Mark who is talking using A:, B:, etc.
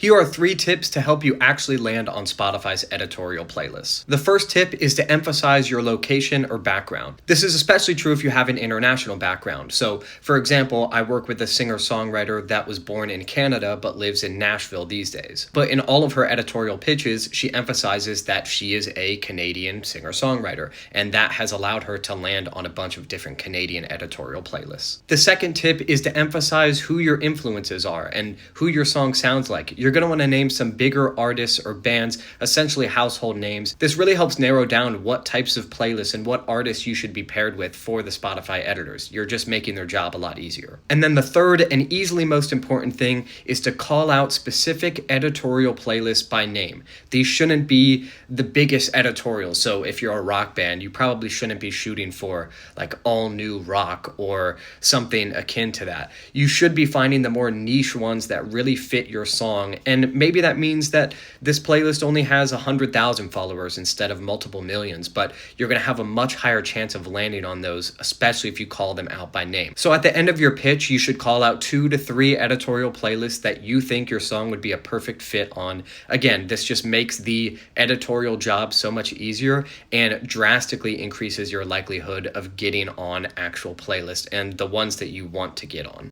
A: Here are 3 tips to help you actually land on Spotify's editorial playlists. The first tip is to emphasize your location or background. This is especially true if you have an international background. So, for example, I work with a singer-songwriter that was born in Canada but lives in Nashville these days. But in all of her editorial pitches, she emphasizes that she is a Canadian singer-songwriter, and that has allowed her to land on a bunch of different Canadian editorial playlists. The second tip is to emphasize who your influences are and who your song sounds like. You're going to want to name some bigger artists or bands, essentially household names. This really helps narrow down what types of playlists and what artists you should be paired with for the Spotify editors. You're just making their job a lot easier. And then the third and easily most important thing is to call out specific editorial playlists by name. These shouldn't be the biggest editorials. So if you're a rock band, you probably shouldn't be shooting for like all new rock or something akin to that. You should be finding the more niche ones that really fit your song. And maybe that means that this playlist only has 100,000 followers instead of multiple millions, but you're going to have a much higher chance of landing on those, especially if you call them out by name. So at the end of your pitch, you should call out 2 to 3 editorial playlists that you think your song would be a perfect fit on. Again, this just makes the editorial job so much easier and drastically increases your likelihood of getting on actual playlists and the ones that you want to get on.